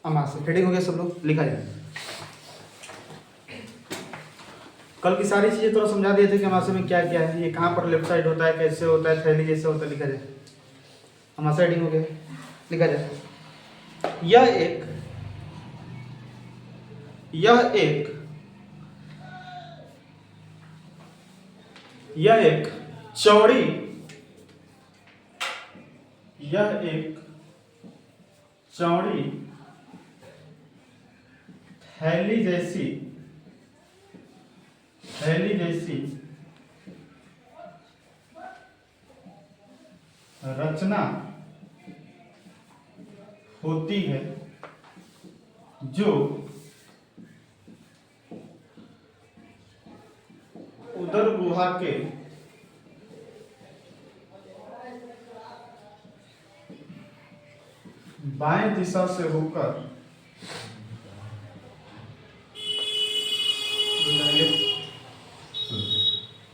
अमासे heading हो गया, सब लोग लिखा जाए। कल की सारी चीजें थोड़ा समझा दिए थे कि अमासे में क्या क्या है, ये कहाँ पर लेफ्ट साइड होता है, कैसे होता है, थैली जैसे होता है, लिखा जाए। अमासे हेडिंग हो गया, लिखा जाए। यह एक चौड़ी, थैली जैसी रचना होती है जो उदर गुहा के बाएं दिशा से होकर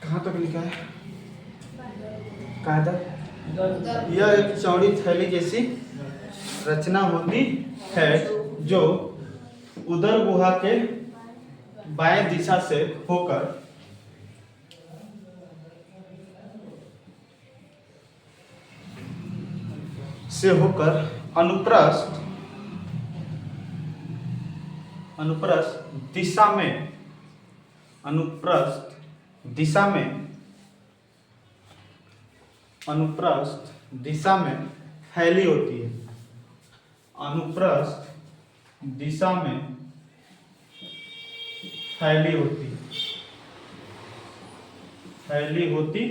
कहाँ तक लिखा है, कहाँ तक? यह एक चौड़ी थैली जैसी रचना होती है जो उदर गुहा के बाएं दिशा से होकर अनुप्रस्थ दिशा में फैली होती है। अनुप्रस्थ दिशा में फैली होती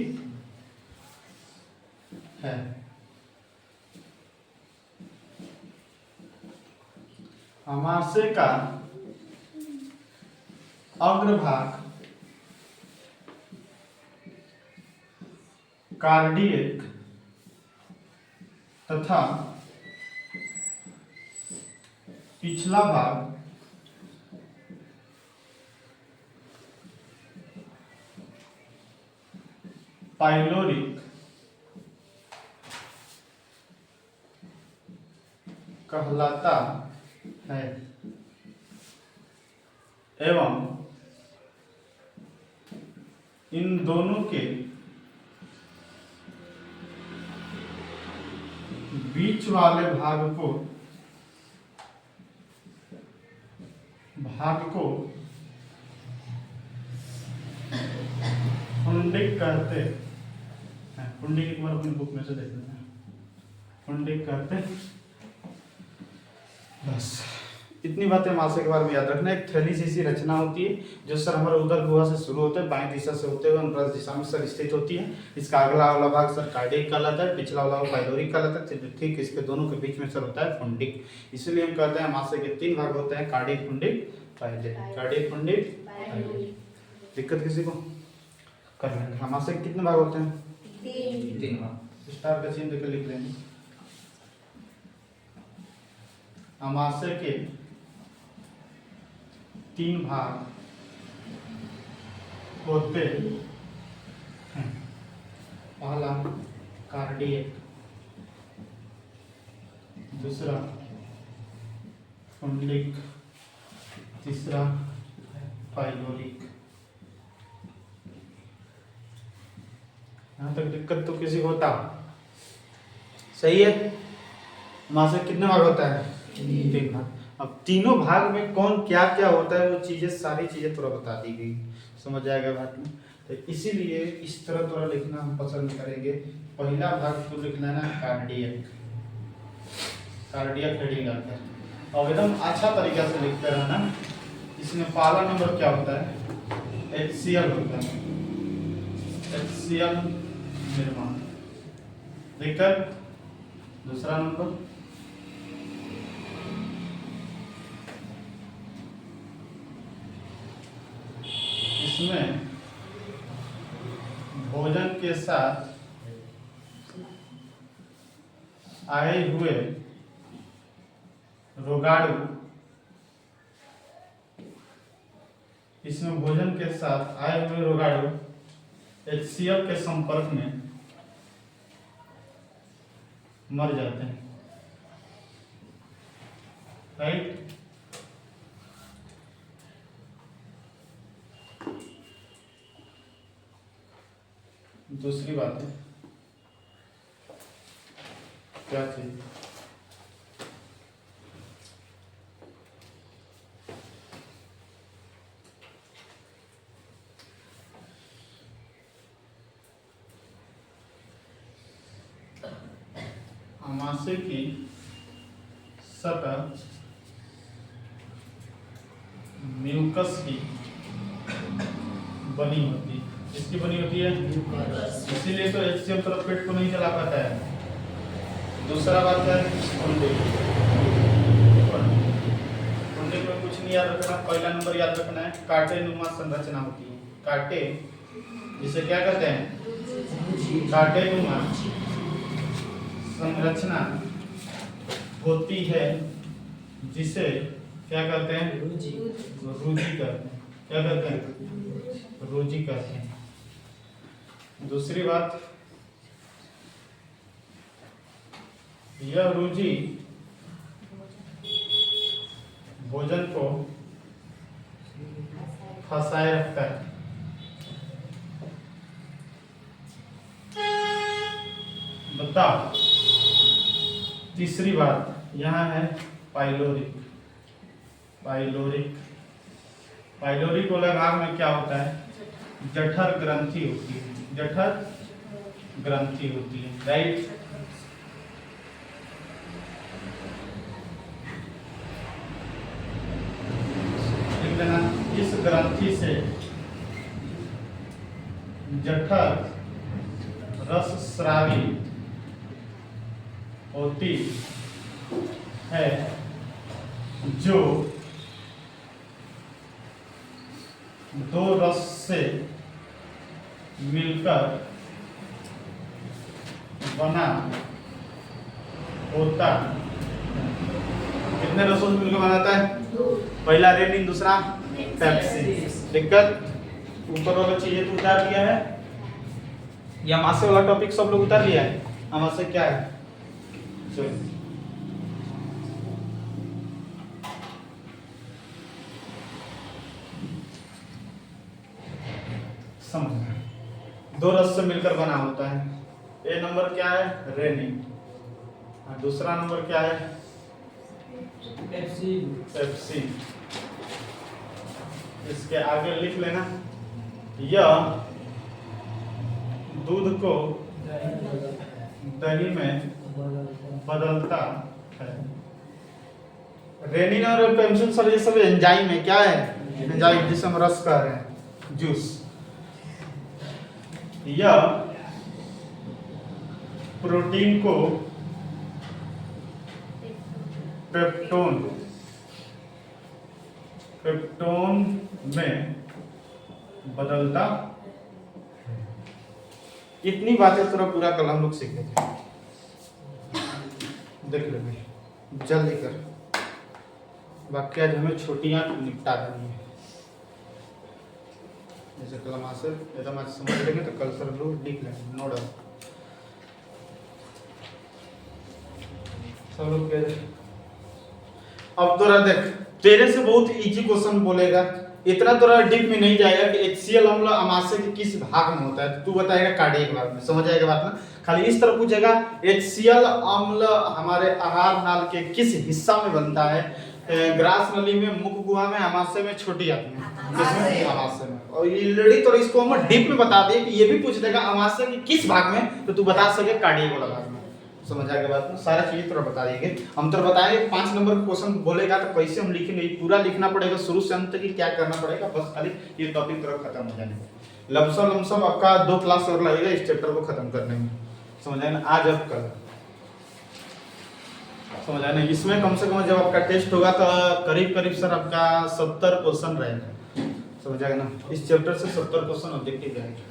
है। अमाशय का अग्रभाग कार्डियक तथा पिछला भाग पाइलोरिक कहलाता है एवं इन दोनों के बीच वाले भाग को पुंडिक कहते हैं। पुंडिक एक बार अपनी बुक में से देख लेना, पुंडिक कहते हैं। बस इतनी बातें अमाशय के बारे में याद रखना। एक थैली जैसी रचना होती है जो सर हमारे उदर गुहा से शुरू होता है, बाएं दिशा से होते हुए अनुप्रस्थ दिशा में सर स्थित होती है। इसका अगला वाला भाग सर कार्डियक कहलाता है, पिछला वाला पाइलोरिक कहलाता है। ठीक इसके दोनों के बीच में सर होता है पुंडिक। इसलिए हम कहते हैं अमाशय के 3 भाग होते हैं, cardiac, fundic, pyloric. Cardiac, fundic, pyloric. दिक्कत किसी को? कर लेंगे। अमाशय के कितने भाग होते हैं? 3 भाग। स्टार का चिन्ह देकर लिख लेंगे। अमाशय के 3 भाग होते हैं। पहला कार्डियक, दूसरा पुंडिक, तीसरा पाइलोरिक। यहाँ तक दिक्कत तो किसी को होता? सही है। अमाशय कितने भाग होता है? 3 भाग। अब तीनों भाग में कौन क्या क्या होता है वो चीजें, सारी चीजें थोड़ा बता दी गई, समझ आएगा बात में। तो इसीलिए इस तरह थोड़ा लिखना हम पसंद करेंगे। पहला भाग तो लिख लेना कार्डियक, कार्डियक हेडिंग आता है और एकदम अच्छा तरीका से लिखते रहना। इसमें पहला नंबर क्या होता है? HCl होता है, HCl निर्माण। देखकर दूसरा नंबर इसमें भोजन के साथ आए हुए रोगाणु, इसमें भोजन के साथ आए हुए रोगाणु HCl के संपर्क में मर जाते हैं। राइट। दूसरी बात है क्या चीज, अमाशय की सतह म्यूकस की बनी होती है। किसकी बनी होती है? इसीलिए तो HCl तरफ पेट को नहीं जला पाता है। दूसरा बात है कुंडली। कुंडली में कुछ नहीं याद रखना, पहला नंबर याद रखना है कांटे नुमा संरचना होती है। कांटे जिसे क्या कहते हैं? कांटे नुमा संरचना होती है, जिसे क्या कहते हैं? रुचि कहते हैं। क्या कहते हैं? रुचि कहते हैं। दूसरी बात, यह रुचि भोजन को फंसाए रखता है। बताओ। तीसरी बात यहाँ है पाइलोरिक। पाइलोरिक पाइलोरिक वाला भाग में क्या होता है? जठर ग्रंथि होती है। जठर ग्रंथि होती है, राइट। इस ग्रंथि से जठर रस स्रावी होती है, जो दो रस से मिलकर बना होता है। कितने रसों से मिलकर बनाता है? पहला रेनिन, दूसरा पेप्सिन। दिक्कत ऊपर वाला चीजें तो उतार दिया है, ये अमाशय वाला टॉपिक सब लोग उतार लिया है। अमाशय क्या है? चलो समझ, दो रस से मिलकर बना होता है। ए नंबर क्या है? रेनिन। और दूसरा नंबर क्या है? पेप्सिन। इसके आगे लिख लेना, यह दूध को दही में बदलता है। रेनिन और पेप्सिन सर ये सब एंजाइम है। क्या है? एंजाइम, जिसे हम रस कह रहे हैं, जूस। यह प्रोटीन को पेप्टोन में बदलता। इतनी बातें थोड़ा पूरा कल हम लोग सीख लेते हैं। देख ले भाई, जल्दी कर, बाकी आज हमें छुट्टियां निपटा देनी है। जैसे कल मास्टर एकदम आज समझ लेंगे तो कल सर लोग लिख लेंगे, नो डाउट। सब लोग अब तोरा देख, तेरे से बहुत इजी क्वेश्चन बोलेगा, इतना तोरा डीप में नहीं जाएगा कि HCl अम्ल अमाशय के किस भाग में होता है, तू बताएगा कार्डियक भाग में। समझ आएगा बात ना? खाली इस तरह पूछेगा HCl अम्ल हमारे आहार नाल के किस हिस्सा में बनता है? ग्रास नली में, मुख गुहा में, अमाशय में, छोटी आंत में। किसमें? अमाशय में। और ऑलरेडी तो इसको हम डीप में बता दे कि ये भी पूछ देगा अमाशय के किस भाग में, तो तू बता सके कार्डियक वाला भाग में। समझ आएगा बात ना? सारा चीज थोड़ा बता देंगे हम। तो बताएंगे 5 नंबर का क्वेश्चन बोलेगा तो कैसे हम लिखेंगे, पूरा लिखना पड़ेगा शुरू से अंत तक कि क्या करना पड़ेगा। बस खाली ये टॉपिक थोड़ा खत्म हो जाने, लमसम आपका 2 क्लास और लगेगा इस चैप्टर को खत्म करने में। समझ आए ना? आज अब कल समझ आए ना? इसमें कम से कम जब आपका टेस्ट होगा तो करीब सर आपका 70 क्वेश्चन रहेगा। समझ आएगा ना? इस चैप्टर से 70 क्वेश्चन ऑब्जेक्टिव रहेगा।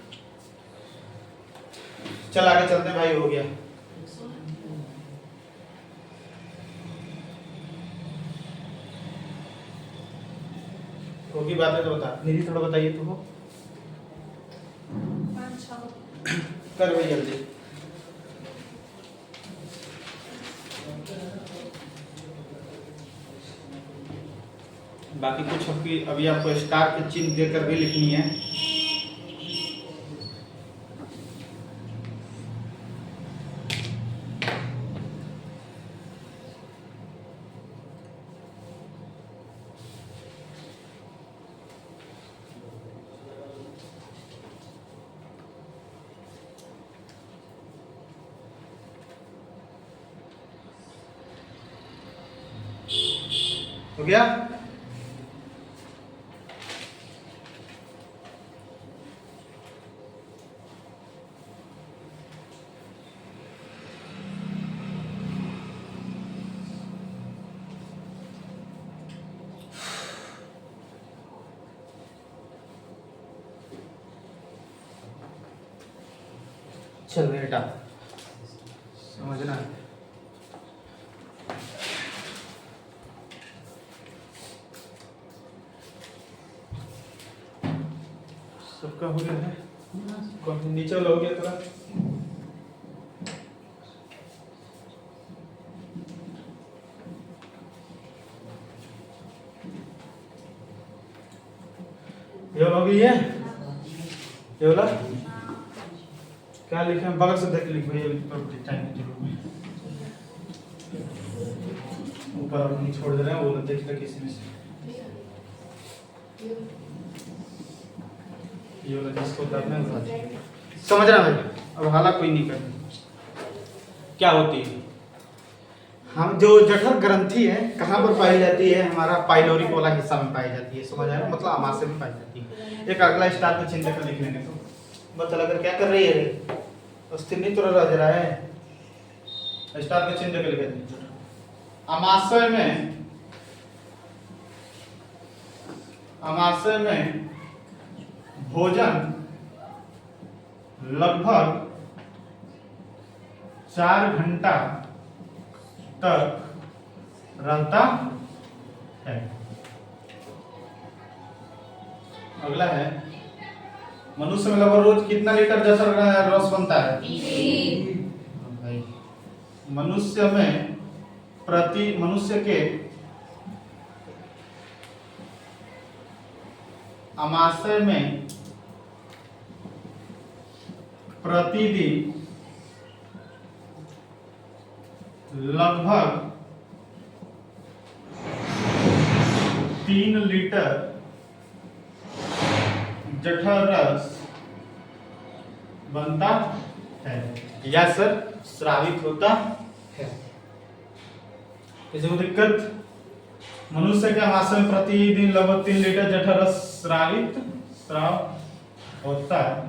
चल आगे चलते भाई, हो गया। होगी बातें तो बता, मेरी थोड़ा बताइए तो हो कर भाई जल्दी। बाकी कुछ अभी आपको स्टार के चिन्ह देकर भी लिखनी है। हो गया? चल बेटा समझना है। सबका हो गया है? नीचे वाला हो गया थोड़ा। ये हो गई है? ये वाला क्या लिखे हैं? बगल से देख लिख भैया टाइम ऊपर नहीं छोड़ दे रहे हैं, वो देख ले किसी में से। ये वाला जिसको करना है समझ रहा है। अब हाला कोई नहीं करना। क्या होती है? हम जो जठर ग्रंथि है कहाँ पर पाई जाती है? हमारा पाइलोरिक वाला हिस्सा में पाई जाती है, समझ आया? मतलब आमाशय में पाई जाती है। एक अगला स्टार का चिन्ह कर लिख लेंगे तो बता लगा क्या कर रही है रे? स्थिर नहीं तो रह रहा है। स्टार का चिन्ह कर लिख देंगे। आमाशय में भोजन लगभग 4 घंटा तक रहता है। अगला है मनुष्य में लगभग रोज कितना लीटर जठर रस बनता है? भाई मनुष्य के आमाशय में प्रतिदिन लगभग 3 लीटर जठर रस बनता है या सर स्रावित होता है। इसमें दिक्कत, मनुष्य के आमाशय में प्रतिदिन लगभग 3 लीटर जठर रस स्राव होता है।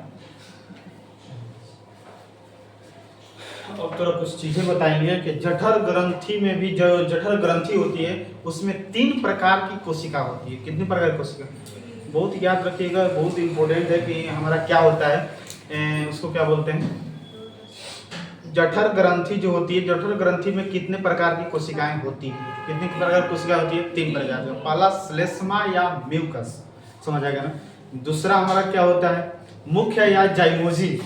अब थोड़ा कुछ चीजें बताएंगे कि जठर ग्रंथि में भी जो जठर ग्रंथि होती है उसमें 3 प्रकार की कोशिका होती है। कितनी प्रकार की कोशिका? बहुत याद रखिएगा, बहुत इंपॉर्टेंट है कि हमारा क्या होता है, उसको क्या बोलते हैं? जठर ग्रंथि जो होती है, जठर ग्रंथि में कितने प्रकार की कोशिकाएं होती है? कितने प्रकार की कोशिकाएं होती है? 3 प्रकार की। पहला श्लेष्मा या म्यूकस, समझ आएगा ना। दूसरा हमारा क्या होता है? मुख्य या जाइमोजी,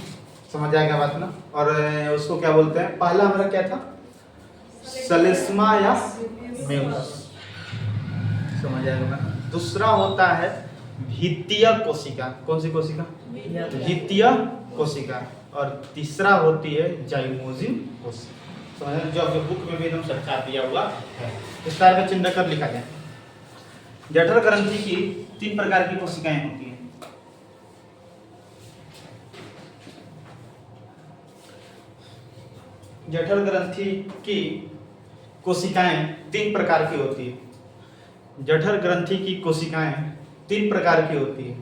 समझ आएगा बात ना। और उसको क्या बोलते हैं? पहला हमारा क्या था? श्लेष्मा या म्यूकस, समझ आएगा ना। दूसरा होता है भित्तीय कोशिका। कौन सी कोशिका? भित्तीय कोशिका। और तीसरा होती है जाइमोजिन कोशिका, समझ जो आपके बुक में भी एकदम सच्चा दिया हुआ है। इस तरह का चिन्ह कर लिखा जाए। जठर ग्रंथि की 3 प्रकार की कोशिकाएं होती हैं। जठर ग्रंथि की कोशिकाएं 3 प्रकार की होती है। जठर ग्रंथि की कोशिकाएं 3 प्रकार की होती है।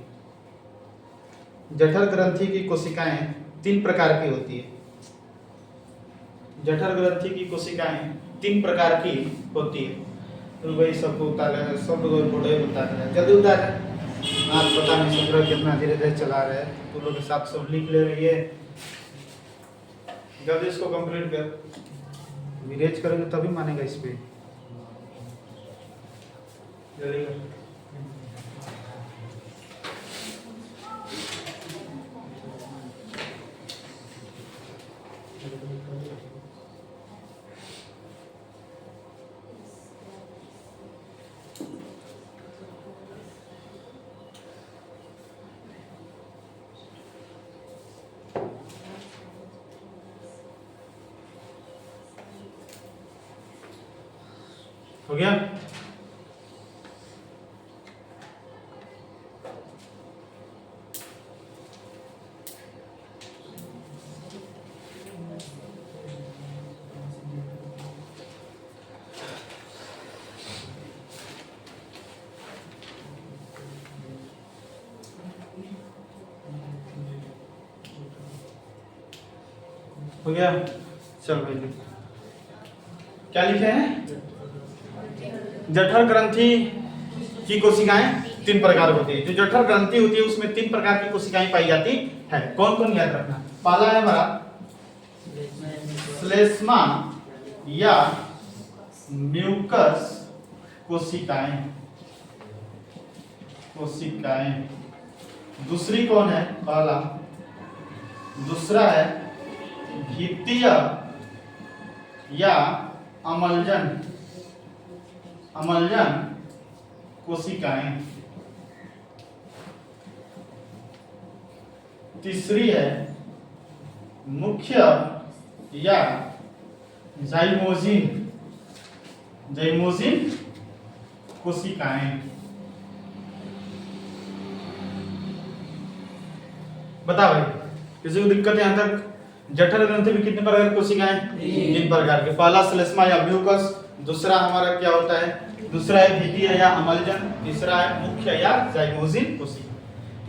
जठर ग्रंथि की कोशिकाएं 3 प्रकार की होती है। जठर ग्रंथि की कोशिकाएं 3 प्रकार की होती है। तो भाई सबको उतार है, सब लोग फोटो उतार रहे हैं, जल्दी उतार है। आज पता नहीं सब लोग कितना धीरे धीरे चला रहे हैं। तुम लोग के साथ सब लिख ले रही है, जल्दी इसको कंप्लीट कर। विरेज करेंगे तभी मानेगा इस पे। जल्दी कर। हो गया। हो गया। चल भाई क्या लिखे हैं? जठर ग्रंथि की कोशिकाएं 3 प्रकार होती है। जो जठर ग्रंथि होती है उसमें 3 प्रकार की कोशिकाएं पाई जाती है। कौन कौन याद रखना? पहला है हमारा श्लेष्मा या म्यूकस कोशिकाएं। दूसरी कौन है? पहला। दूसरा है भित्तीय या अम्लजन कोशिकाएं। तीसरी है मुख्य या जाइमोजिन कोशिकाएं। बता भाई किसी को दिक्कत है यहां तक? जठर ग्रंथि में कितने प्रकार की कोशिकाएं? 3 प्रकार के। पहला श्लेष्मा या म्यूकस, दूसरा हमारा क्या होता है? दूसरा है भित्तीय या अम्लजन, तीसरा है मुख्य या जाइमोजिन कोशिका।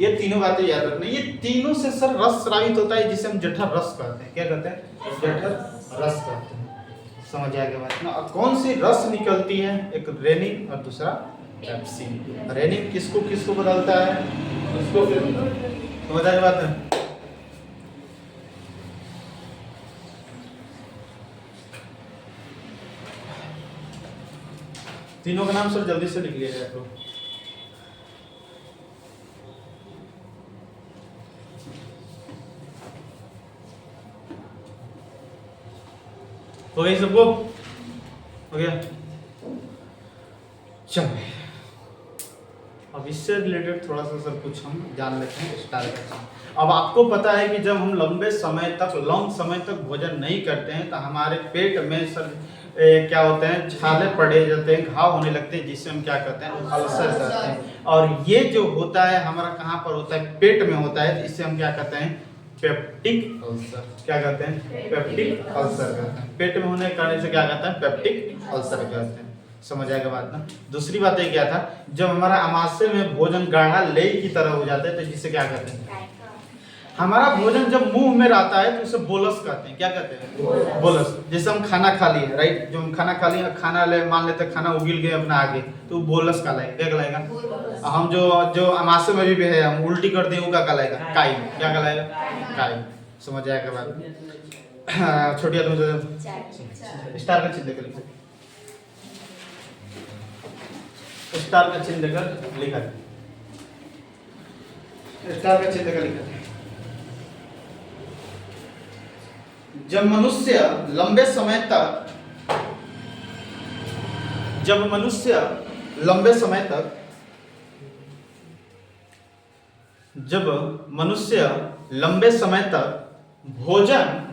ये तीनों बातें याद रखना। ये तीनों से सर रस स्रावित होता है जिसे हम जठर रस कहते हैं। क्या कहते हैं? जठर रस कहते हैं। समझ आ गया बात ना? और कौन सी रस निकलती है? एक रेनिन और दूसरा पेप्सिन। रेनिन किसको बदलता है? उसको समझ आ गया बात है? तीनों का नाम सर जल्दी से लिख लिया जाए तो। हो गई सबको? हो गया। चलो अब इससे रिलेटेड थोड़ा सा सर कुछ हम जान लेते हैं, स्टार्ट करते हैं। अब आपको पता है कि जब हम लंबे समय तक भोजन नहीं करते हैं तो हमारे पेट में सर क्या होते हैं? छाले पड़े जाते हैं, घाव होने लगते हैं, जिससे हम क्या कहते हैं? अल्सर कहते हैं। और ये जो होता है हमारा कहाँ पर होता है? पेट में होता है। इससे हम क्या कहते हैं? Peptic ulcer. क्या कहते हैं? पेप्टिक अल्सर कहते हैं। पेट में होने के कारण से क्या कहते हैं? पेप्टिक अल्सर कहते हैं। समझ आएगा बात ना? दूसरी बात ये क्या था? जब हमारा आमाशय में भोजन गाढ़ा लेई की तरह हो जाता है तो जिसे क्या कहते हैं? हमारा भोजन जब मुंह में रहता है तो उसे बोलस कहते हैं। क्या कहते हैं? बोलस। जैसे हम खाना खा लिए, राइट? जो हम खाना खा लिए, खाना ले मान लेते खाना उगिल गए अपना आगे, तो बोलस कहलाएगा। क्या कहलाएगा? हम जो आमाशय में भी है हम उल्टी कर दें वो क्या कहलाएगा? काई। क्या कहलाएगा? काई। समझ आएगा बात? छोटी आदमी से स्टार का चिन्ह देकर लिखो। स्टार का चिन्ह देकर लिखा। स्टार का चिन्ह देकर लिखा। जब मनुष्य लंबे समय तक भोजन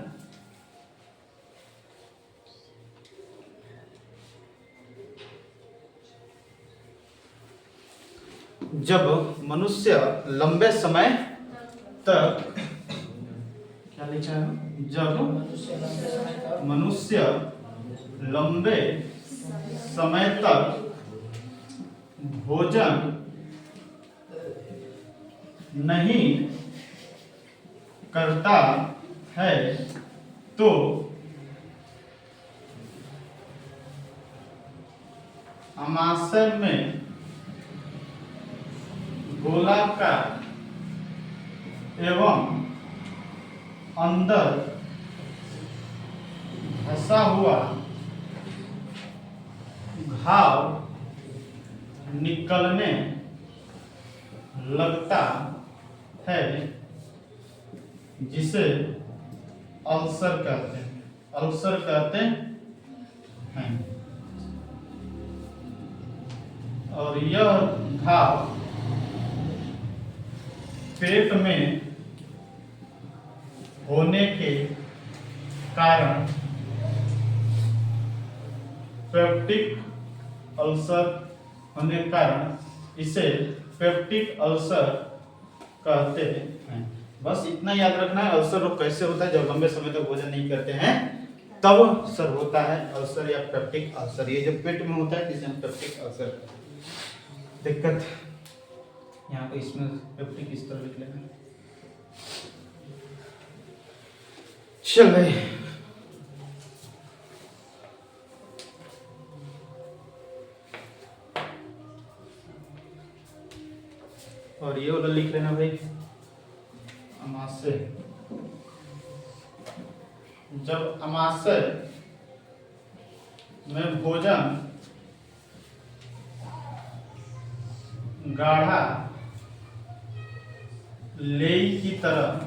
क्या लिखा है? जब मनुष्य लंबे समय तक भोजन नहीं करता है तो आमाशय में गोलाकार एवं अंदर धंसा हुआ घाव निकलने लगता है जिसे अल्सर कहते हैं। और यह घाव पेट में होने के कारण पेप्टिक अल्सर होने के कारण इसे पेप्टिक अल्सर कहते हैं। बस इतना याद रखना है, अल्सर रोग कैसे होता है, जब लंबे समय तक भोजन नहीं करते हैं तब अल्सर होता है, अल्सर या पेप्टिक अल्सर। ये जब पेट में होता है जिसे हम पेप्टिक अल्सर कहते हैं। दिक्कत यहाँ पे इसमें पेप्टिक इस तरह लिख लेना। चल भाई, और ये वाला लिख लेना भाई, अमाशय। जब अमाशय में भोजन गाढ़ा लेई की तरह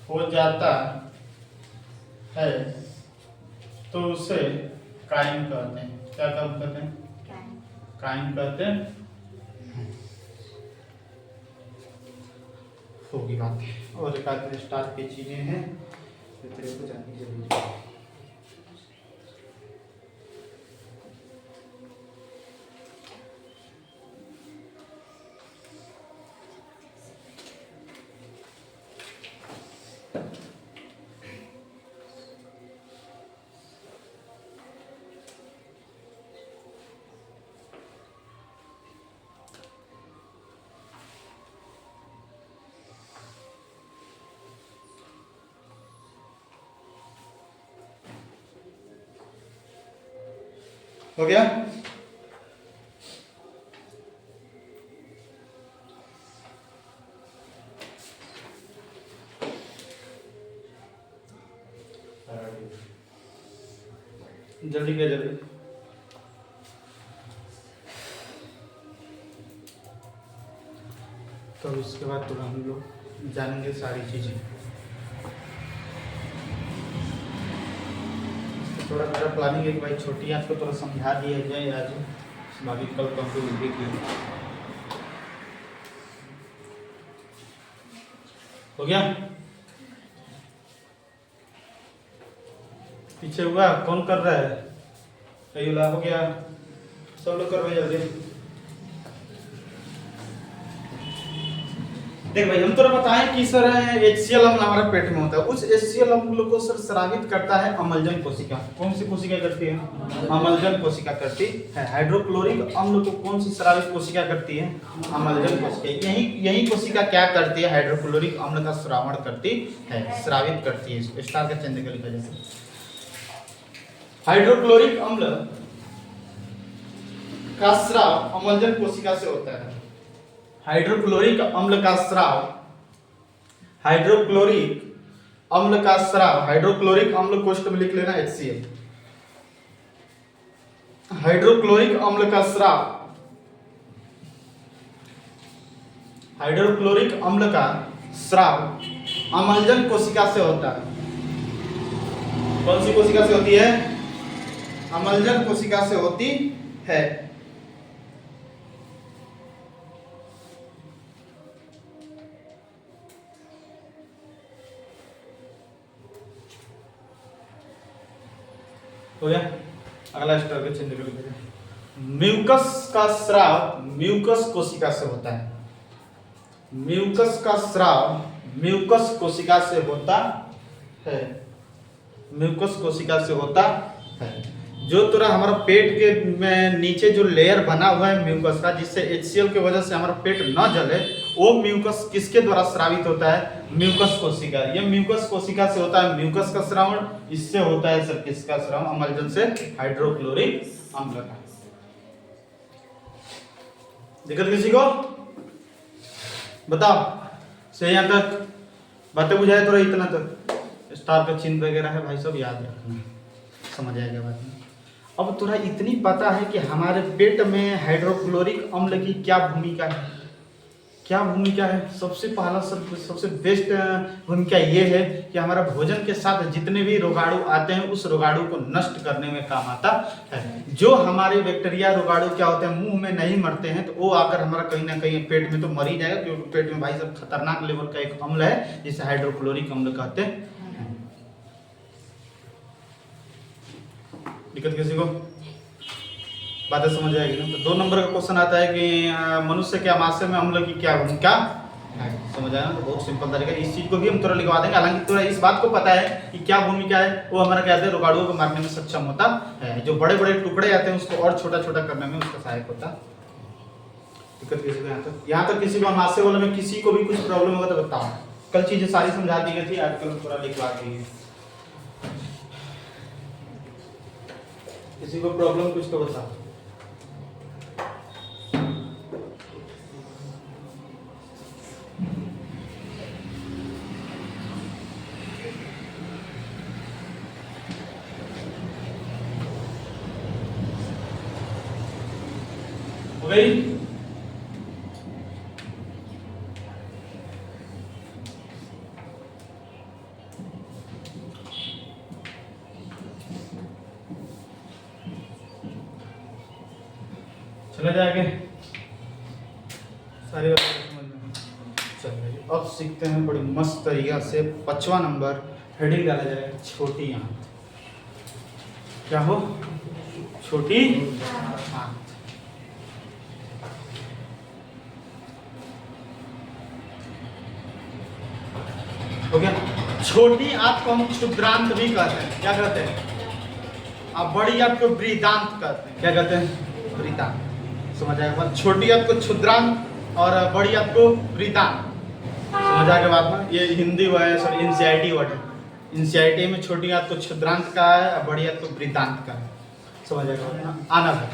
हो जाता है तो उसे कायम कहते हैं। क्या काम कहते हैं? कायम कहते हैं। होगी बात। और एक आध स्टार की चीजें हैं जो तेरे को जाननी जरूरी है। हो गया? जल्दी क्या जल्दी। तो उसके बाद तो हम लोग जानेंगे सारी चीजें। थोड़ा मेरा प्लानिंग है कि भाई छोटी आंच को थोड़ा समझा दिया जाए आज, बाकी कल तो हमको देख लेंगे। हो गया? पीछे हुआ कौन कर रहा है? हो गया, सब लोग कर भाई जल्दी। देख भाई, हम तो बताएं कि सर HCl अम्ल हमारे पेट में होता है। उस HCl अम्ल को सर स्रावित करता है अम्लजन कोशिका। कौन सी कोशिका करती है? अम्लजन कोशिका करती है। हाइड्रोक्लोरिक अम्ल को कौन सी स्रावित कोशिका करती है? अम्लजन कोशिका। यही कोशिका क्या करती है? हाइड्रोक्लोरिक अम्ल का स्रावण करती है, स्रावित करती है। स्टार का चिन्ह का लिखा जाता है। हाइड्रोक्लोरिक अम्ल का स्राव अम्लजन कोशिका से होता है। हाइड्रोक्लोरिक अम्ल का स्राव, हाइड्रोक्लोरिक अम्ल का स्राव, हाइड्रोक्लोरिक अम्ल कोष्ठ में लिख लेना HCl। हाइड्रोक्लोरिक अम्ल का स्राव, हाइड्रोक्लोरिक अम्ल का स्राव अम्लजन कोशिका से होता है। कौन सी कोशिका से होती है? अम्लजन कोशिका से होती है। हो गया? अगला स्टार का चिन्ह लिख दीजिए। म्यूकस का स्राव म्यूकस कोशिका से होता है। म्यूकस का स्राव म्यूकस कोशिका से होता है। म्यूकस कोशिका से होता है। जो तुरा हमारा पेट के में नीचे जो लेयर बना हुआ है म्यूकस का, जिससे HCl की वजह से हमारा पेट न जले, वो म्यूकस किसके द्वारा स्रावित होता है? म्यूकस कोशिका। ये म्यूकस कोशिका से होता है म्यूकस का श्रावण। इससे होता है सर किसका श्रावण? अम्लजन से, हाइड्रोक्लोरिक अम्ल का। दिक्कत किसी को? बताओ। से यहाँ तक बातें बुझाए तो इतना तक स्टार का चिन्ह वगैरह है भाई, सब याद रखना, समझ आएगा बात में। अब थोड़ा इतनी पता है कि हमारे पेट में हाइड्रोक्लोरिक अम्ल की क्या भूमिका है। क्या भूमिका है? सबसे पहला सबसे बेस्ट भूमिका ये है कि हमारा भोजन के साथ जितने भी रोगाणु आते हैं उस रोगाणु को नष्ट करने में काम आता है। जो हमारे बैक्टीरिया रोगाणु क्या होते हैं, मुंह में नहीं मरते हैं, तो वो आकर हमारा कहीं ना कहीं पेट में तो मर ही जाएगा, क्योंकि पेट में भाई सब खतरनाक लेवल का एक अम्ल है जिसे हाइड्रोक्लोरिक अम्ल कहते हैं। दिक्कत किसी को? बातें समझ आएगी ना? तो 2 नंबर का क्वेश्चन आता है कि मनुष्य के आमाशय में अम्ल की क्या भूमिका है? समझ आया ना? तो बहुत सिंपल तरीका, इस चीज को भी हम थोड़ा लिखवा देंगे। हालांकि थोड़ा इस बात को पता है कि क्या भूमिका है, वो हमारा कहते हैं रोगाणुओं को मारने में सक्षम होता है। जो बड़े बड़े टुकड़े आते हैं उसको और छोटा छोटा करने में उसका सहायक होता। दिक्कत किसी को यहाँ तक किसी को आमाशय वाले में किसी को भी कुछ प्रॉब्लम होगा तो बताओ। कल चीजें सारी समझा दी गई थी, आजकल थोड़ा लिखवा दी है। किसी को प्रॉब्लम कुछ तो बताओ। हो गई? चले जाएंगे सारी बातें समझ में। चलिए अब सीखते हैं बड़ी मस्त तरीका से 5वां नंबर। हेडिंग डाला जाएगा छोटी आंत। क्या हो? छोटी आंत। हो गया? छोटी आंत को हम क्षुद्रांत भी कहते हैं। क्या कहते हैं? अब बड़ी आंत को बृहदांत कहते हैं। क्या कहते हैं? बृहदांत। समझ आएगा? छोटी आंत को क्षुद्रांत और बड़ी आंत को बृहदांत। समझ आएगा बात ना? ये हिंदी वर्ड है, सॉरी एनसीईआरटी वर्ड है। एनसीईआरटी में छोटी आंत को क्षुद्रांत का है और बड़ी आंत को बृहदांत का है। समझ आएगा? आना है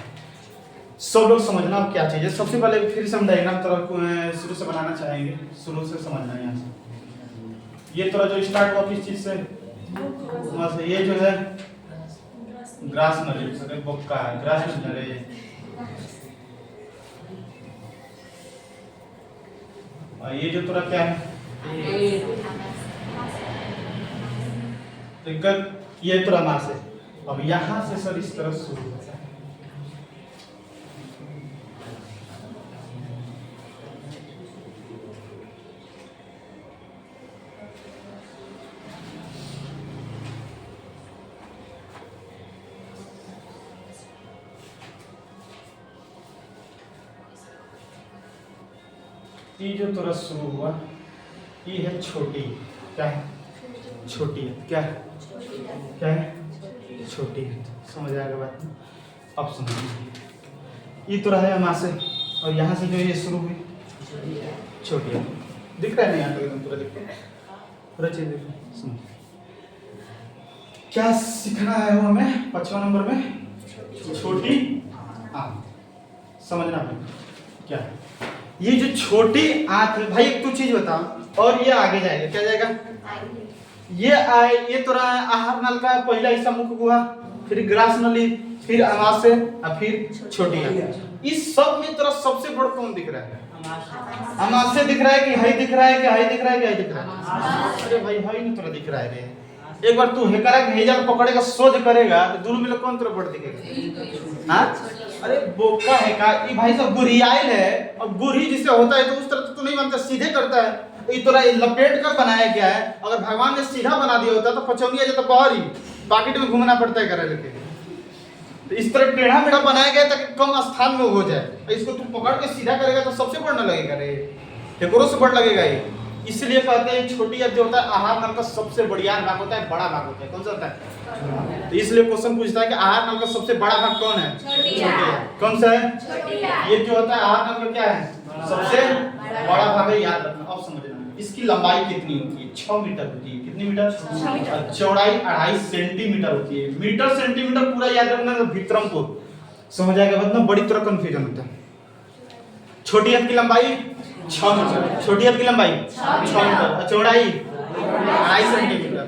सब लोग समझना अब क्या चीज है। सबसे पहले फिर से हम डायग्राम थोड़ा शुरू से बनाना चाहेंगे। शुरू से समझना है। यहाँ से ये थोड़ा जो स्टार्ट हुआ किस चीज से? ये जो है ग्रास नली, बोक्का है ग्रास नली। ये जो थोड़ा क्या है? ये थोड़ा मास है। अब यहां से सर इस तरफ शुरू होता है। ये जो थोड़ा शुरू हुआ ये है छोटी। क्या है? छोटी है। क्या है? क्या है? छोटी है। समझ आएगा बात? अब समझिए ये तो रहा है आमाशय और यहाँ से जो ये शुरू हुई छोटी है। दिख रहा है? नहीं यहाँ तक पूरा दिख रहा है? पूरा चीज दिख रहा है। समझ क्या सीखना है वो हमें 5वां नंबर में? छोटी आंत। समझना है क्या है? ये जो छोटी आंत है भाई, एक तो चीज बताओ, और ये आगे जाएगा। क्या जाएगा? ये आए, ये तो रहा आहार नल का पहला हिस्सा मुख गुहा, फिर ग्रास नली, फिर आमाशय और फिर छोटी आंत। इस सब में तेरा सबसे बड़ा कौन दिख रहा है? आमाशय दिख रहा है कि हाई दिख रहा है कि हाई दिख रहा है कि हाई दिख रहा है? अरे भाई हाई नहीं तेरा दिख रहा है रे। एक बार तू हेकरा हेजल पकड़ेगा सोज करेगा तो दोनों में कौन तेरा बड़ दिखेगा? हाँ? अरे बोका है का ये भाई सब गुरियाइल है। अब गुरी जिसे होता है तो उस तरह तो नहीं बनता, सीधे करता है। ये तो लपेट कर बनाया गया है। अगर भगवान ने सीधा बना दिया होता तो पचौनिया जाता बाहर ही पॉकेट में घूमना पड़ता है करे लेके। तो इस तरह टेढ़ा मेढ़ा बनाया गया ताकि कम स्थान में हो जाए। इसको तू पकड़ के सीधा करेगा तो सबसे बड़ा लगेगा रे, एकरो से बड़ा लगेगा ये। इसलिए कहते हैं छोटी आंत जो होता है आहार नल का सबसे बढ़िया भाग होता है, बड़ा भाग होता है। कौन सा होता है? तो इसलिए क्वेश्चन पूछता है कि आहार नल का सबसे बड़ा भाग कौन है? छोटी आंत। कौन सा है? ये जो होता है आहार नल का क्या है? सबसे बड़ा भाग है, याद रखना। अब समझना इसकी लंबाई कितनी होती है? 6 मीटर होती है। कितनी मीटर? 6 मीटर। चौड़ाई 2.5 सेंटीमीटर होती है। मीटर सेंटीमीटर पूरा याद रखना विक्रमपुर। समझ आएगा? मतलब बड़ी तरह कंफ्यूजन होता है। छोटी आंत की लंबाई 6 मीटर। छोटी आंत की लंबाई 6 मीटर, चौड़ाई 2.5 सेंटीमीटर।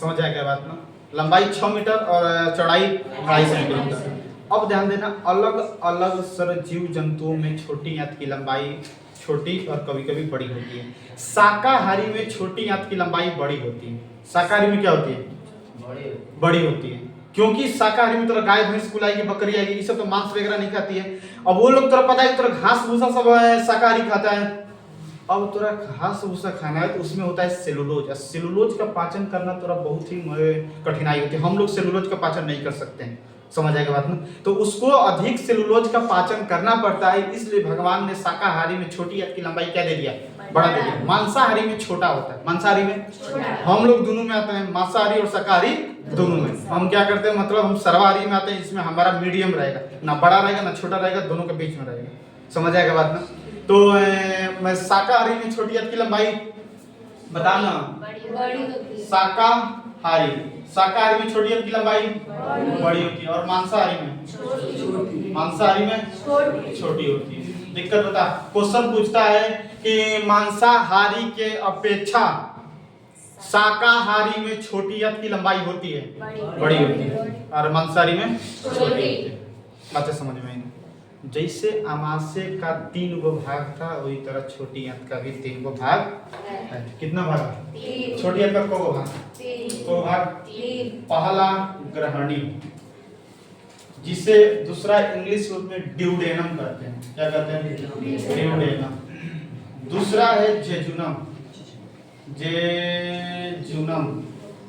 समझ आएगा बात ना? लंबाई 6 मीटर और चौड़ाई 2.5 सेंटीमीटर। अब ध्यान देना, अलग अलग सर जीव जंतुओं में छोटी आंत की लंबाई छोटी और कभी कभी बड़ी होती है। शाकाहारी में छोटी आंत की लंबाई बड़ी होती है। शाकाहारी में क्या होती है? बड़ी होती है। क्योंकि शाकाहारी में तो गाय भैंस कुलाएगी, बकरी आएगी, ये सब तो मांस वगैरह नहीं खाती है। अब वो लोग तो पता है तो घास भूसा सब शाकाहारी खाता है। अब तोरा घास भूसा खाना है तो उसमें होता है सेलुलोज। सेलुलोज का पाचन करना तोरा बहुत ही कठिनाई होती है। हम लोग सेलुलोज का पाचन नहीं कर सकते हैं। समझ आएगा बात ना। तो उसको अधिक सेलुलोज का पाचन करना पड़ता है, इसलिए भगवान ने शाकाहारी में छोटी आंत की लंबाई क्या दे दिया, बड़ा दे दिया। मांसाहारी में छोटा होता है, मांसाहारी में हम लोग दोनों में आते हैं, मांसाहारी और शाकाहारी दोनों में। हम क्या करते हैं, मतलब हम सर्वाहारी में आते हैं, इसमें हमारा मीडियम रहेगा, ना बड़ा रहेगा ना छोटा रहेगा, दोनों के बीच में रहेगा। समझ आएगा बात ना। तो मैं शाकाहारी में छोटी आंत की लंबाई बताना, शाकाहारी में छोटी आंत की लंबाई बड़ी होती है और मांसाहारी में छोटी होती है। दिक्कत बता, क्वेश्चन पूछता है कि मांसाहारी के अपेक्षा शाकाहारी में छोटी आंत की लंबाई होती है, बड़ी होती है, और मांसाहारी में छोटी होती है। बातें समझ में आई। जैसे अमाशय का 3 गो भाग था, वही तरह छोटी आंत का भी 3 गो भाग है। कितना भाग? छोटी आंत का को भाग? पहला ग्रहणी, जिसे दूसरा इंग्लिश रूप में ड्यूडेनम कहते हैं। क्या कहते हैं? ड्यूडेनम। दूसरा है जेजुनम,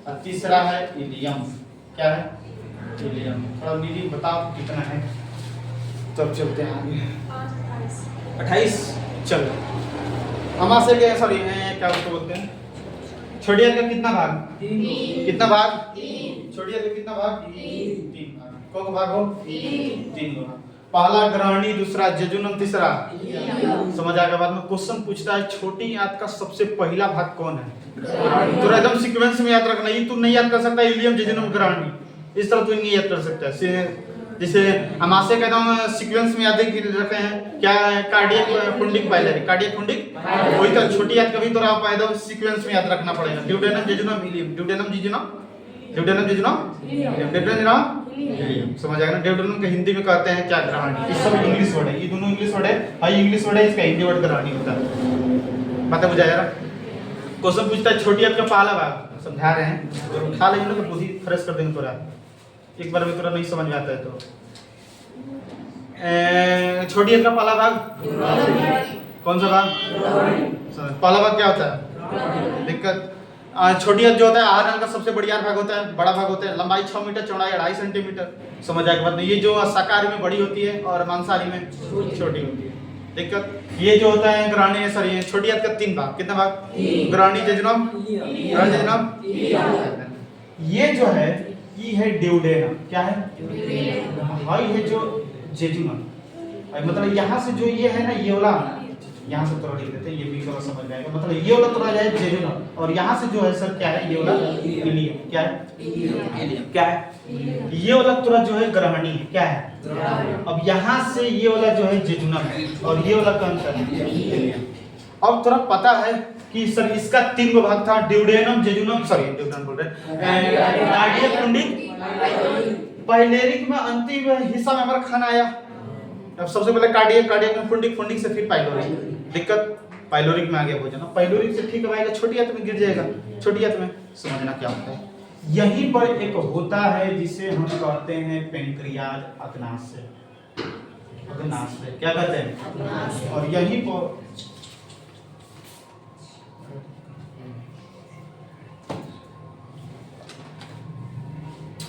और तीसरा है इलियम। क्या है? इलियम। थोड़ा नीली बताओ कितना है, तब चलते हैं आगे। 28। चलो, अमाशय के सॉरी क्या उसको बोलते हैं, छोटी आंत का कितना भाग? कितना भाग? छोटी आंत का कितना भाग? 3 भाग। को भाग हो? 3 भाग। पहला ग्रहणी, दूसरा जेजुनम, तीसरा समझ आएगा बाद में। क्वेश्चन पूछता है छोटी आंत का सबसे पहला भाग कौन है, तो एकदम सीक्वेंस में याद रखना। ये तू नहीं याद कर सकता इलियम, जेजुनम, ग्रहणी, इस तरह तू नहीं याद कर सकता है। जैसे अमाशय का एकदम सीक्वेंस में याद रखे हैं, क्या है? कार्डियक पुंडिक पाइलरी, कार्डियक पुंडिक, वही तो छोटी आंत का भी तो आप एकदम सीक्वेंस में याद रखना पड़ेगा। Duodenum, jejunum, ileum, duodenum, jejunum, duodenum, jejunum, duodenum, ileum. समझ आएगा ना। ड्यूडेनम के हिंदी में कहते हैं क्या? ग्रहणी। ये सब इंग्लिश वर्ड है, ये दोनों इंग्लिश वर्ड है, हाई इंग्लिश वर्ड है, इसका हिंदी वर्ड ग्रहणी होता है। बात बुझा यार। क्वेश्चन पूछता है छोटी आंत का पहला भाग, समझा रहे हैं और उठा लेंगे तो बुद्धि फ्रेश कर देंगे थोड़ा, एक बार में थोड़ा नहीं समझ में आता है तो। छोटी आंत का पहला भाग कौन सा भाग? पहला भाग क्या होता है? दिक्कत, छोटी आंत जो होता है आहार नाल का सबसे बढ़िया भाग होता है, बड़ा भाग होता है। लंबाई 6 मीटर, चौड़ाई 2.5 सेंटीमीटर। समझ आएगा बात नहीं। ये जो शाकाहारी में बड़ी होती है और मांसाहारी में छोटी होती है। दिक्कत, ये जो होता है ग्रहणी, सॉरी छोटी आंत का 3 भाग। कितना भाग? ग्रहणी, जेजुनम, ये जो है ये है ड्यूडेनम। क्या है? हाँ, ये जो जेजुनम, मतलब यहाँ से जो ये है ना, ये वाला यहाँ से थोड़ा लिख देते हैं, ये भी थोड़ा समझ में आएगा। मतलब ये वाला थोड़ा जाए जेजुनम, और यहाँ से जो है सर क्या है, ये वाला इलियम। क्या है? इलियम। क्या है? ये वाला थोड़ा जो है ग्रहणी है। क्या है? अब यहाँ से ये वाला जो है जेजुनम है, और ये वाला कौन सा है? इलियम। अब थोड़ा पता है कि सर इसका 3 गो भाग था, ड्यूडेनम, जेजुनम, सॉरी ड्यूडेनम बोल रहे हैं, कार्डियक पुंडिक, पाइलेरिक में अंतिम हिस्सा में हमारा खाना आया। अब सबसे पहले कार्डियक, कार्डियक में पुंडिक, पुंडिक से फिर पाइलोरिक। दिक्कत, पाइलोरिक में आ गया भोजन, पाइलोरिक से ठीक आएगा, छोटी आंत में गिर जाएगा। छोटी आंत में समझना क्या होता है, यहीं पर एक होता है जिसे हम कहते हैं पेंक्रियाज, अग्नाशय। अग्नाशय क्या कहते हैं? और यहीं पर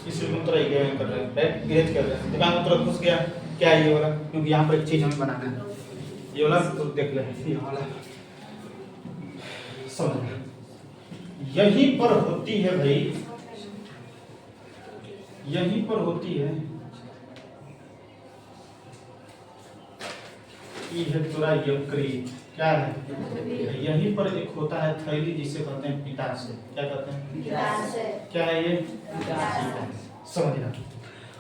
इस मूत्र ये कर रहे हैं, राइट, ग्रेज कर रहे हैं। दिमाग मूत्र घुस गया, क्या ये वाला, क्योंकि यहाँ पर एक चीज हमें बनाना है, ये वाला तो देख ले, ये वाला समझ, यहीं पर होती है भाई, यहीं पर होती है, ये है पूरा यकृत। क्या है? यहीं पर एक होता है थैली जिसे कहते हैं पित्ताशय। क्या कहते हैं? पित्ताशय। क्या है ये? समझना।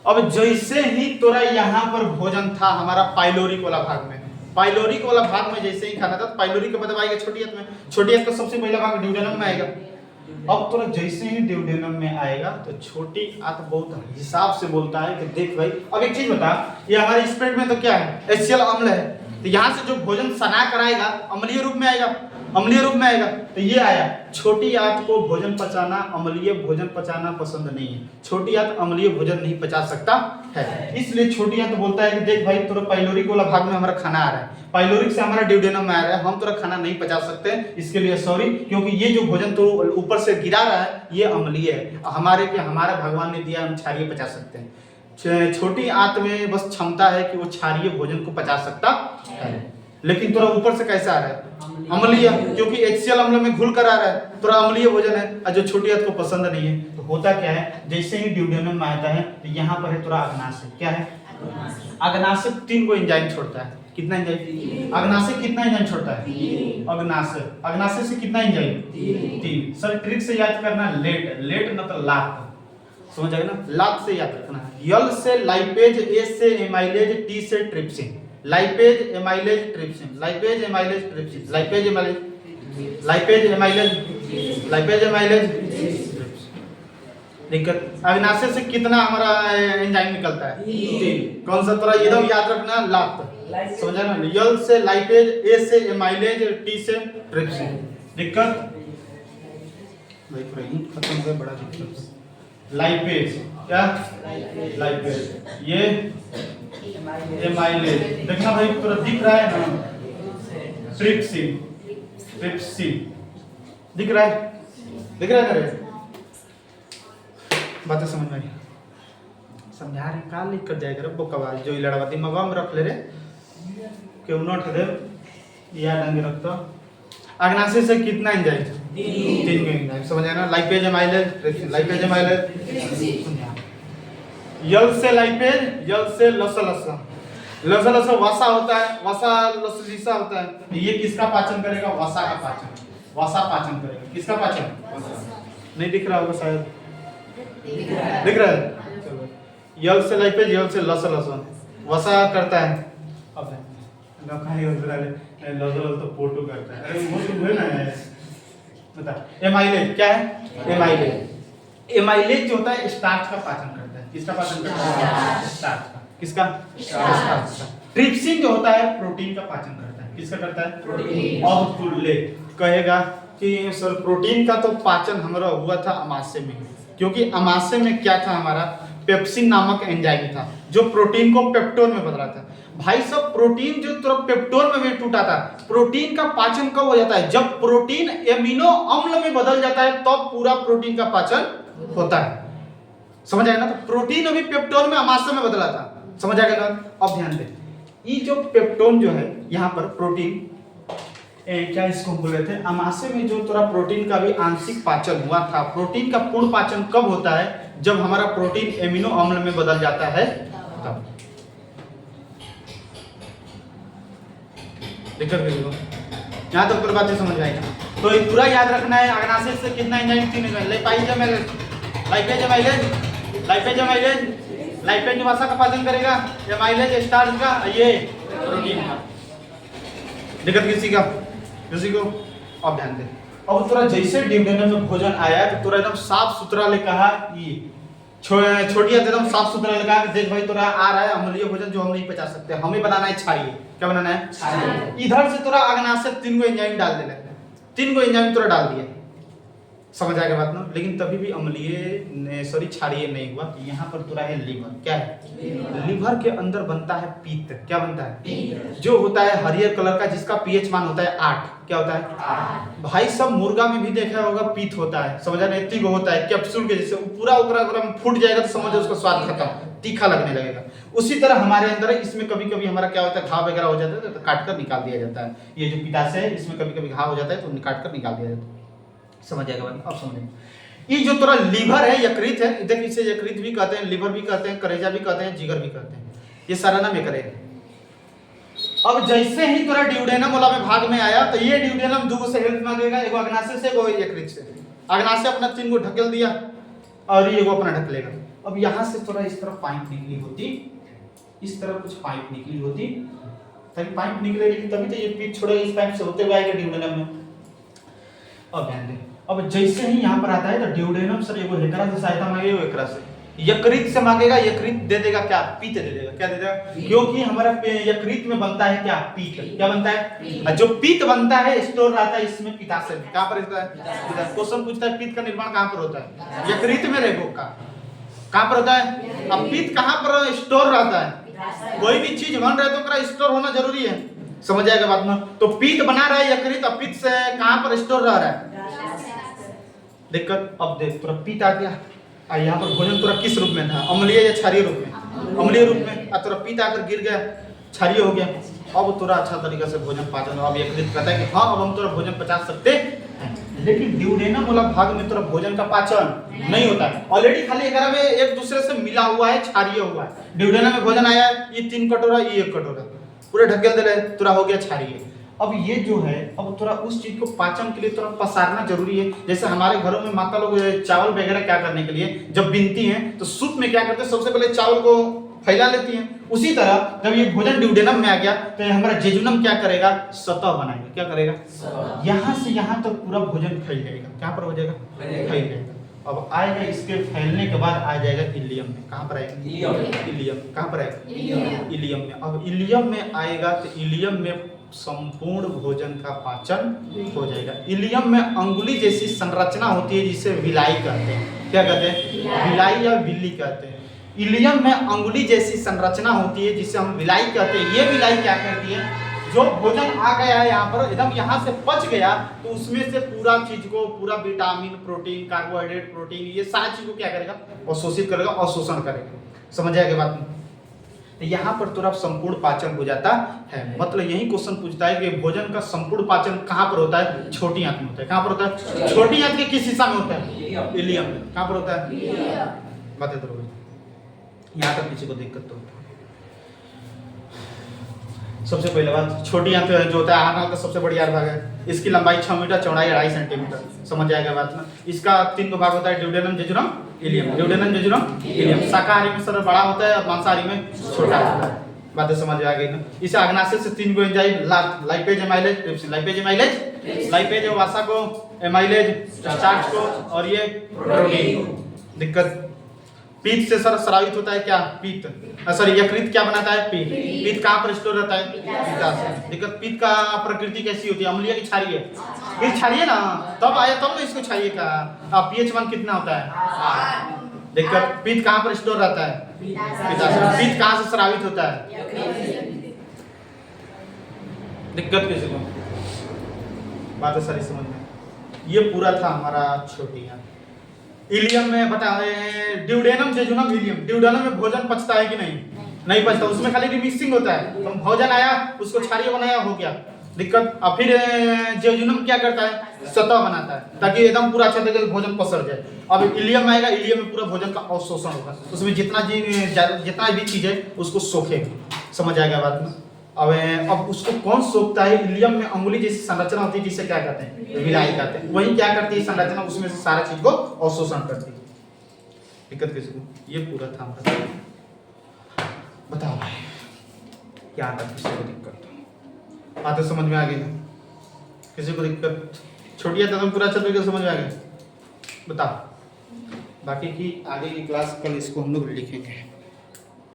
अब जैसे ही तोरा यहाँ पर भोजन था हमारा पाइलोरिक वाला भाग में, पाइलोरिक वाला भाग में जैसे ही खाना था, पाइलोरिक का मतलब आएगा छोटी आंत में, छोटी आंत का सबसे पहला भाग ड्यूडेनम में आएगा। अब तोरा जैसे ही ड्यूडेनम में आएगा तो छोटी आंत बहुत हिसाब से बोलता है कि देख भाई, अब एक चीज बता, ये हमारे इस पेट में तो क्या है? HCl अम्ल है, तो यहाँ से जो भोजन सना कर आएगा अम्लीय रूप में आएगा, अम्लीय रूप में आएगा, तो ये आया। छोटी आंत को भोजन पचाना, अम्लीय भोजन पचाना पसंद नहीं है, छोटी आंत अम्लीय भोजन नहीं पचा सकता है, इसलिए छोटी आंत बोलता है कि देख भाई तोरा पाइलोरिक वाला भाग में हमारा खाना आ रहा है, पाइलोरिक से हमारा ड्यूडेनम में आ रहा है, हम तोरा खाना नहीं पचा सकते, इसके लिए सॉरी, क्योंकि ये जो भोजन तो ऊपर से गिरा रहा है ये अम्लीय है, हमारा भगवान ने दिया, हम क्षारीय पचा सकते हैं। छोटी आंत में बस क्षमता है कि वो क्षारीय भोजन को पचा सकता है, लेकिन थोड़ा ऊपर से कैसा आ रहा है, अम्लीय, क्योंकि HCl अम्ल में घुल कर आ रहा है, थोड़ा अम्लीय भोजन है और जो छोटी आंत को पसंद नहीं है। तो होता क्या है, जैसे ही ड्यूडेनम में आता है तो यहाँ पर है थोड़ा अग्नाशय, क्या है, अग्नाशय 3 को एंजाइम छोड़ता है। कितना एंजाइम, अग्नाशय कितना एंजाइम छोड़ता है, अग्नाशय, अग्नाशय से कितना एंजाइम, 3। सर ट्रिक से याद करना, लेट, लेट न तो लात, समझ आएगा ना, लात से याद रखना है। यल से लाइपेज, ए से एमाइलेज, टी से trypsin, lipase amylase trypsin, lipase amylase trypsin, lipase amylase, lipase amylase, lipase amylase trypsin. दिक्कत, अग्नाशय से कितना हमारा एंजाइम निकलता है, 3। कौन सा, थोड़ा एकदम याद रखना, लात, समझा ना, यल से लाइपेज, ए से एमाइलेज, टी से ट्रिप्सिन। दिक्कत खत्म हो गया, बड़ा दिक्कत। लाइपेज, क्या लाइपेज, ये एमाइलेज, देखना भाई पूरा दिख रहा है ना, ट्रिप्सिन, ट्रिप्सिन दिख रहा है, दिख रहा है ना, बातें समझ में आई, समझा रहे, काल लिख कर जाएगा रे बोकवा, जो लड़वा दिमाग में रख ले रे, क्यों नोट दे या ढंग रखता। अग्नाशय से कितना एंजाइम, 3 एंजाइम, समझ आया ना, lipase amylase trypsin, lipase amylase, यल से लाइपेज, यल से लसा, लसा लसा वसा होता है, वसा लसलीसा होता है, ये किसका पाचन करेगा, वसा का पाचन, वसा पाचन करेगा, किसका पाचन, नहीं दिख रहा होगा शायद, दिख रहा है, चलो, यल से लाइपेज, यल से लसा वसा करता है। अब खाली लजल तो फोटो करता है, अरे वो तो है ना, बता, एमाइलेज क्या है, एमाइलेज, एमाइलेज जो होता है स्टार्च का पाचन करता है, किसका पाचन करता है, स्टार्च का, किसका, स्टार्च का। ट्रिप्सिन जो होता है प्रोटीन का पाचन करता है, किसका करता है, प्रोटीन। अब तू ले कहेगा कि सर प्रोटीन का तो पाचन हमारा हुआ था अमाशय में, क्योंकि अमाशय में क्या था, हमारा पेप्सिन नामक एंजाइम था जो प्रोटीन को पेप्टोन में बदला था। भाई सब प्रोटीन जो तुरंत पेप्टोन में टूटा था, प्रोटीन का पाचन कब हो जाता है, जब प्रोटीन एमिनो अम्ल में बदल जाता है तब तो पूरा प्रोटीन का पाचन होता है, समझ आया ना। तो प्रोटीन अभी पेप्टोन में अमाशय में बदला था, समझ आ गया ना। अब ध्यान दे, ये जो पेप्टोन जो है यहाँ पर प्रोटीन क्या इसको बोले थे, अमाशय में जो थोड़ा प्रोटीन का भी आंशिक पाचन हुआ था। प्रोटीन का पूर्ण पाचन कब होता है, जब हमारा प्रोटीन एमिनो अम्ल में बदल जाता है तब। यहाँ तक पूरी बातें समझ आएगी। तो ये पूरा याद रखना है, अग्नाशय से कितना enzyme, 3 enzyme, lipase amylase, lipase amylase, lipase amylase, lipase वसा का पाचन करेगा, एमाइलेज स्टार्च का, ये प्रोटीन का। दिक्कत किसी का, किसी को। अब ध्यान दे, अब तुरा जैसे ड्यूडेनम में भोजन आया तो तुरा एकदम साफ सुथरा ले कहा, ये छोटी एकदम साफ सुथरा लगा कि देख भाई तुरा आ रहा है अम्लीय भोजन जो हम नहीं पचा सकते, हमें बनाना है क्षारीय। क्या बनाना है, क्षारीय। इधर से तुरा अग्नाशय 3 को एंजाइम डाल देना है, 3 को एंजाइम तुरा डाल दिया, समझ आ गया बात ना। लेकिन तभी भी अम्लीय सॉरी क्षारीय नहीं हुआ। यहाँ पर तुरा है लीवर, क्या है, लीवर के अंदर बनता है पित्त। क्या बनता है, जो होता है हरियर कलर का, जिसका पीएच मान होता है 8। क्या होता है, 8। भाई सब मुर्गा में भी देखा होगा पित्त होता है, समझा नहीं, तीखा होता है कैप्सूल के जैसे, पूरा उकरा फूट जाएगा तो समझो उसका स्वाद खत्म, तीखा लगने लगेगा। उसी तरह हमारे अंदर है, इसमें कभी कभी हमारा क्या होता है, घाव वगैरह हो जाता है तो काट कर निकाल दिया जाता है। ये जो पित्ताशय है इसमें कभी कभी घाव हो जाता है तो काट कर निकाल दिया जाता है, समझ आएगा बात। अब समझेंगे, ये जो थोड़ा लीवर है, यकृत है, देखिए इसे यकृत भी कहते हैं, लीवर भी कहते हैं, करेजा भी कहते हैं, जिगर भी कहते हैं, ये सारा नाम ये करेगा। अब जैसे ही थोड़ा ड्यूडेनम वाला में भाग में आया तो ये ड्यूडेनम 2 से हेल्प मांगेगा, एगो अग्नाशय से, एगो यकृत से। अग्नाशय अपना 3 को ढकेल दिया और ये एगो अपना ढकेलेगा। अब यहाँ से थोड़ा इस तरफ पाइप निकली होती, इस तरफ कुछ पाइप निकली होती, तभी पाइप निकलेगी तभी तो ये पित्त छोड़ेगा, इस पाइप से होते हुए आएगा ड्यूडेनम में। अब ध्यान दे, अब जैसे ही यहाँ पर आता है तो ड्यूडेनम सर एगो एकरा से सहायता मांगेगा, एकरा से यकृत से मांगेगा, यकृत दे देगा क्या, पित्त दे देगा। क्या दे देगा, क्योंकि हमारा यकृत में बनता है क्या, पित्त। क्या बनता है, जो पित्त बनता है स्टोर रहता है इसमें पित्ताशय में। कहाँ पर रहता है, क्वेश्चन पूछता है पित्त का निर्माण कहाँ पर होता है, यकृत में रेगो का, कहाँ पर होता है। अब पित्त कहाँ पर स्टोर रहता है, कोई भी चीज बन रहा है तो स्टोर होना जरूरी है, समझ आएगा बात में। तो पित्त बना रहा है यकृत, अब पित्त से कहाँ पर स्टोर रह रहा है, दिक्कत। अब देख पूरा पित्त आ गया, यहाँ पर भोजन तुरा किस रूप में था, अम्लीय या क्षारीय रूप में, अम्लीय रूप में, अब तोरा पित्त आकर गिर गया, क्षारीय हो गया। अब तोरा अच्छा तरीके से भोजन पाचन, अब यकृत कहता है कि हाँ अब हम तोरा भोजन पचा सकते हैं। लेकिन ड्यूडेनम वाला भाग में तोरा भोजन का पाचन नहीं होता है, ऑलरेडी खाली एकरा में एक दूसरे से मिला हुआ है, क्षारीय हुआ है। ड्यूडेनम में भोजन आया, ये 3 कटोरा, ये 1 कटोरा, पूरे ढकेल दे रहे, तोरा हो गया क्षारीय। अब ये जो है, अब थोड़ा उस चीज को पाचन के लिए थोड़ा पसारना जरूरी है। जैसे हमारे घरों में माता लोग चावल वगैरह क्या करने के लिए जब बीनती हैं तो सूप में क्या करते हैं, सबसे पहले चावल को फैला लेती हैं। उसी तरह जब ये भोजन ड्यूडेनम में आ गया तो हमारा जेजुनम क्या करेगा, सतह बनाएगा, क्या करेगा, यहाँ से यहाँ तक पूरा भोजन फैल जाएगा। कहाँ पर हो जाएगा, फैल जाएगा। अब आएगा, इसके फैलने के बाद आ जाएगा इलियम में। कहाँ पर आएगा, इलियम। कहाँ पर आएगा, इलियम में। अब इलियम में आएगा तो इलियम में संपूर्ण भोजन का पाचन हो जाएगा। इलियम में अंगुली जैसी संरचना होती है जिसे विलाई कहते हैं। क्या कहते हैं, विलाई या विल्ली कहते हैं। इलियम में अंगुली जैसी संरचना होती है जिसे हम विलाई कहते हैं। ये विलाई क्या करती है, जो भोजन आ गया है यहाँ पर एकदम यहाँ से पच गया तो उसमें से पूरा चीज को, पूरा विटामिन, प्रोटीन, कार्बोहाइड्रेट, प्रोटीन, ये सारी चीज को क्या करेगा, अवशोषित करेगा, अवशोषण करेगा। समझ आएगा बात में। यहाँ पर तुरंत संपूर्ण पाचन हो जाता है। मतलब यही क्वेश्चन पूछता है कि भोजन का संपूर्ण पाचन कहाँ पर होता है, छोटी आंत में होता है। कहाँ पर होता है, छोटी आंत के किस हिस्सा में होता है, इलियम में। कहाँ पर होता है, बातें तो यहाँ तक किसी को दिक्कत तो। सबसे पहले बात, छोटी आंत जो होता है आहार का सबसे बड़ी भाग है। इसकी लंबाई 6 मीटर, चौड़ाई 2.5 सेंटीमीटर। समझ आएगा बात ना। इसका 3 भाग होता है, duodenum, jejunum, ileum. Duodenum, jejunum, ileum. शाकाहारी में सर बड़ा होता है और मांसाहारी में छोटा होता है। बातें समझ आ गई ना। इसे अग्नाशय से 3 गो enzyme, lipase, amylase, trypsin. Lipase, amylase, lipase वासा को, एमाइलेज स्टार्च को, और ये प्रोटीन। दिक्कत, पित्त से सर स्रावित होता है क्या, पित्त, सॉरी यकृत क्या बनाता है, पित्त। पित्त कहाँ पर स्टोर रहता है, पित्ताशय। दिक्कत, पित्त का प्रकृति कैसी होती है, अम्लीय की क्षारीय, ये क्षारीय ना, तब आया तब ना इसको क्षारीय का। pH 1 कितना होता है, दिक्कत, पित्त कहाँ पर स्टोर रहता है, पित्ताशय। पित्त कहाँ से स्रावित होता है, दिक्कत किसी को, बात सारी समझ में। ये पूरा था हमारा छोटी आंत। इलियम में बताए, ड्यूडेनम, जेजुनम, इलियम। ड्यूडेनम में भोजन पचता है कि नहीं पचता, उसमें खाली रिमिक्सिंग होता है। तो भोजन आया, उसको क्षारीय बनाया, हो गया, दिक्कत। और फिर जेजुनम क्या करता है, सतह बनाता है ताकि एकदम पूरा अच्छा तरीके से भोजन पसर जाए। अब इलियम आएगा, इलियम में पूरा भोजन का अवशोषण होगा, उसमें जितना भी चीज है उसको सोखेगा। समझ आएगा बात में। अब उसको कौन सोखता है, इलियम में अंगुली जैसी संरचना होती है जिसे क्या कहते हैं, विलाई कहते हैं। वही क्या करती है संरचना, उसमें से सारा चीज को अवशोषण करती है। दिक्कत किसी को, ये पूरा था हमारा। बताओ भाई क्या आता है, किसी को दिक्कत, बातें समझ में आ गई, किसी को दिक्कत, छोटी है तो पूरा अच्छा तरीके समझ में आ गया। बताओ, बाकी की आगे की क्लास कल इसको हम लोग लिखेंगे।